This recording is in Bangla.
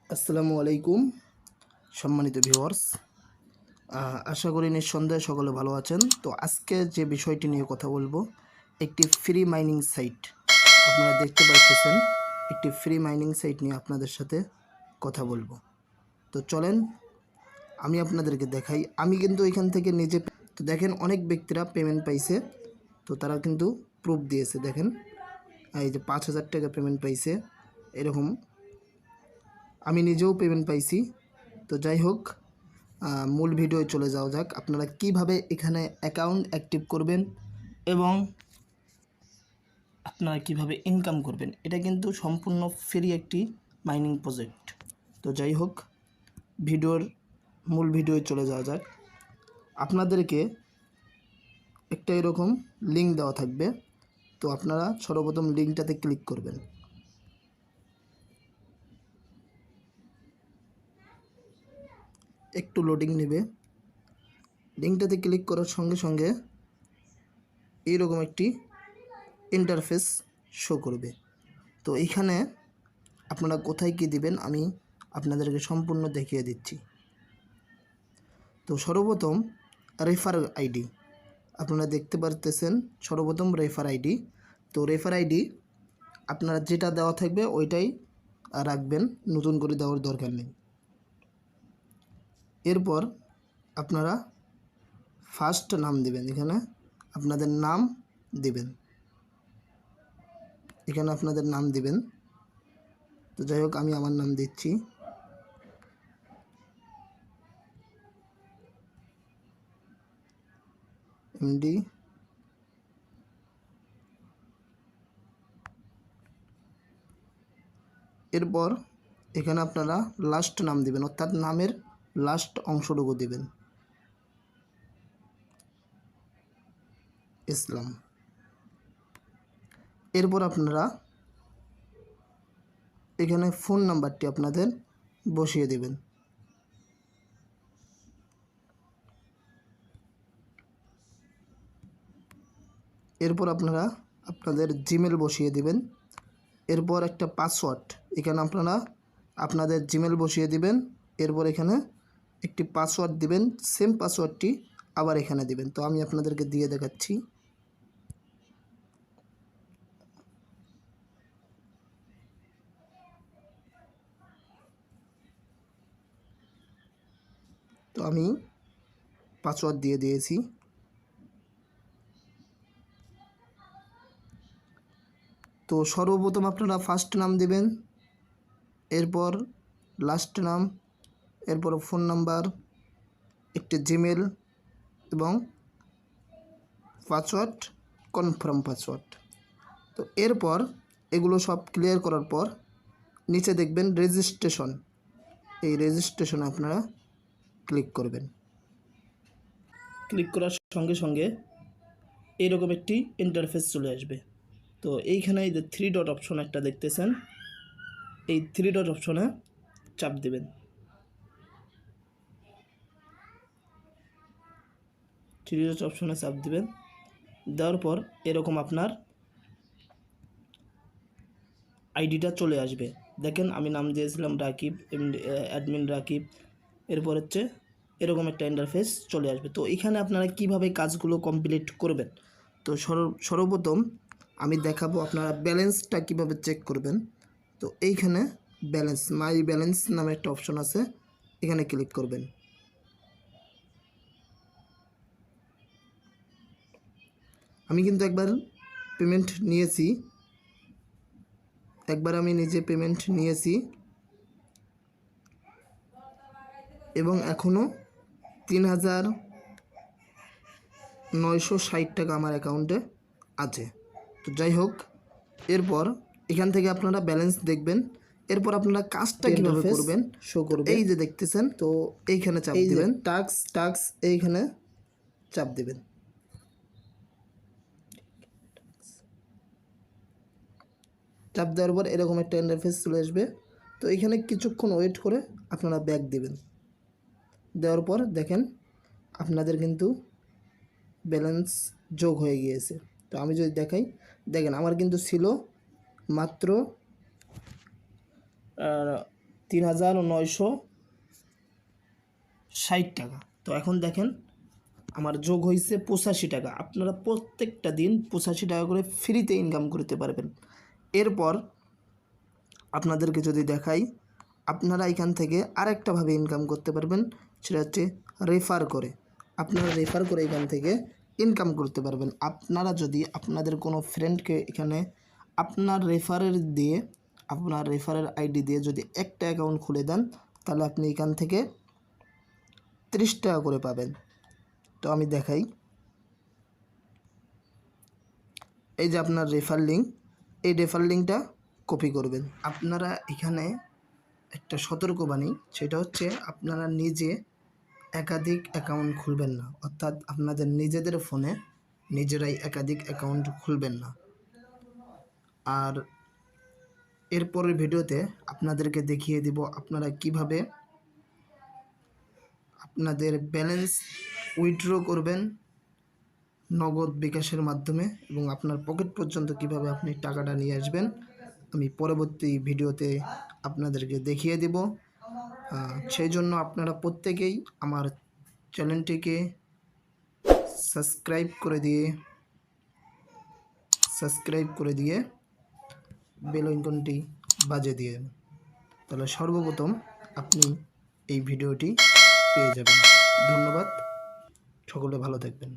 আসসালামু আলাইকুম সম্মানিত ভিউয়ার্স, আশা করি নিঃসন্দেহে সকলে ভালো আছেন। তো আজকে যে বিষয়টি নিয়ে কথা বলবো, একটি ফ্রি মাইনিং সাইট আপনারা দেখতে পাচ্ছেন। একটি ফ্রি মাইনিং সাইট নিয়ে আপনাদের সাথে কথা বলবো। তো চলেন আমি আপনাদেরকে দেখাই। আমি কিন্তু এখান থেকে নিজে তো দেখেন অনেক ব্যক্তিরা পেমেন্ট পাইছে, তো তারা কিন্তু প্রুফ দিয়েছে। দেখেন এই যে 5,000 টাকা পেমেন্ট পাইছে, এরকম আমি নিজেও পেমেন্ট পাইছি। তো যাই হোক, মূল ভিডিও চলে যাওয়া যাক। আপনারা কিভাবে এখানে অ্যাকাউন্ট অ্যাক্টিভ করবেন এবং আপনারা কিভাবে ইনকাম করবেন, এটা কিন্তু সম্পূর্ণ ফ্রি একটি মাইনিং প্রজেক্ট। তো যাই হোক, মূল ভিডিও চলে যাওয়া যাক। আপনাদেরকে একটা এরকম লিঙ্ক দেওয়া থাকবে, তো আপনারা সর্বপ্রথম লিঙ্কটাতে ক্লিক করবেন। একটু লোডিং নেবে। লিঙ্কটাতে ক্লিক করার সঙ্গে সঙ্গে এইরকম একটি ইন্টারফেস শো করবে। তো এইখানে আপনারা কোথায় কী দিবেন আমি আপনাদেরকে সম্পূর্ণ দেখিয়ে দিচ্ছি। তো সর্বপ্রথম রেফার আইডি আপনারা দেখতে পারতেছেন। সর্বপ্রথম রেফার আইডি, তো রেফার আইডি আপনারা যেটা দেওয়া থাকবে ওইটাই রাখবেন, নতুন করে দেওয়ার দরকার নেই। এরপর আপনারা ফার্স্ট নাম দিবেন, এখানে আপনাদের নাম দিবেন, এখানে আপনাদের নাম দিবেন। তো যাই হোক, আমি আমার নাম দিচ্ছি। এমডি। এরপর এখানে আপনারা লাস্ট নাম দিবেন, অর্থাৎ নামের লাস্ট অংশটুকু দিবেন, ইসলাম। এরপর আপনারা এখানে ফোন নাম্বারটি আপনাদের বসিয়ে দেবেন। এরপর আপনারা আপনাদের জিমেল বসিয়ে দিবেন। এরপর একটা পাসওয়ার্ড, এখানে আপনারা আপনাদের জিমেল বসিয়ে দিবেন। এরপর এখানে একটি পাসওয়ার্ড দিবেন, সেম পাসওয়ার্ডটি আবার এখানে দিবেন। তো আমি আপনাদেরকে দিয়ে দেখাচ্ছি। তো আমি পাসওয়ার্ড দিয়ে দিয়েছি। তো সর্বপ্রথম আপনারা ফার্স্ট নাম দেবেন, এরপর লাস্ট নাম, এরপর ফোন নাম্বার, একটি জিমেল এবং পাসওয়ার্ড, কনফার্ম পাসওয়ার্ড। তো এরপর এগুলো সব ক্লিয়ার করার পর নিচে দেখবেন রেজিস্ট্রেশন, এই রেজিস্ট্রেশনে আপনারা ক্লিক করবেন। ক্লিক করার সঙ্গে সঙ্গে এইরকম একটি ইন্টারফেস চলে আসবে। তো এইখানে এই যে 3 ডট অপশন একটা দেখতেছেন, এই 3 ডট অপশনে চাপ দেবেন। থ্রি ডট অপশনে চাপ দিবেন, দেওয়ার পর এরকম আপনার আইডিটা চলে আসবে। দেখেন আমি নাম দিয়েছিলাম রাকিব, অ্যাডমিন রাকিব। এরপর হচ্ছে এরকম একটা ইন্টারফেস চলে আসবে। তো এখানে আপনারা কিভাবে কাজগুলো কমপ্লিট করবেন, তো সর্বপ্রথম আমি দেখাবো আপনারা ব্যালেন্সটা কিভাবে চেক করবেন। তো এইখানে ব্যালেন্স, মাই ব্যালেন্স নামে একটা অপশন আছে, এখানে ক্লিক করবেন। আমি কিন্তু একবার পেমেন্ট নিয়েছি, আমি নিজে পেমেন্ট নিয়েছি এবং এখনও 3,960 টাকা আমার অ্যাকাউন্টে আছে। তো যাই হোক, এরপর এখান থেকে আপনারা ব্যালেন্স দেখবেন। এরপর আপনারা কাজটা কীভাবে করবেন শো করবে, এই যে দেখতেছেন। তো এইখানে চাপ দিবেন, টাক্স এইখানে চাপ দিবেন। চাপ দেওয়ার পর এরকম একটা ইন্টারফেস চলে আসবে। তো এখানে কিছুক্ষণ ওয়েট করে আপনারা ব্যাক দিবেন। দেওয়ার পর দেখেন আপনাদের কিন্তু ব্যালেন্স যোগ হয়ে গিয়েছে। তো আমি যদি দেখাই, দেখেন আমার কিন্তু ছিল মাত্র 3,960 টাকা। তো এখন দেখেন আমার যোগ হয়েছে 85 টাকা। আপনারা প্রত্যেকটা দিন 85 টাকা করে ফ্রিতে ইনকাম করতে পারবেন। এরপর আপনাদেরকে যদি দেখাই, আপনারা এখান থেকে আরেকটাভাবে ইনকাম করতে পারবেন, সেটা হচ্ছে রেফার করে। আপনারা রেফার করে এখান থেকে ইনকাম করতে পারবেন। আপনারা যদি আপনাদের কোনো ফ্রেন্ডকে এখানে আপনার রেফারের আইডি দিয়ে যদি একটা অ্যাকাউন্ট খুলে দেন, তাহলে আপনি এখান থেকে 30 টাকা করে পাবেন। তো আমি দেখাই, এই যে আপনার রেফার লিঙ্ক, এই রেফার লিঙ্কটা কপি করবেন। আপনারা এখানে একটা সতর্কবাণী, সেটা হচ্ছে আপনারা নিজে একাধিক অ্যাকাউন্ট খুলবেন না, অর্থাৎ আপনাদের নিজেদের ফোনে নিজেরাই একাধিক অ্যাকাউন্ট খুলবেন না। আর এরপরের ভিডিওতে আপনাদেরকে দেখিয়ে দিব আপনারা কিভাবে আপনাদের ব্যালেন্স উইথড্র করবেন নগদ বিকাশের মাধ্যমে, এবং আপনার পকেট পর্যন্ত কিভাবে আপনি টাকাটা নিয়ে আসবেন আমি পরবর্তী ভিডিওতে আপনাদেরকে দেখিয়ে দেব। সেই জন্য আপনারা প্রত্যেকেই আমার চ্যানেলটিকে সাবস্ক্রাইব করে দিয়ে বেল আইকনটি বাজিয়ে দিয়ে দেবেন। তাহলে সর্বপ্রথম আপনি এই ভিডিওটি পেয়ে যাবেন। ধন্যবাদ, সকলে ভালো থাকবেন।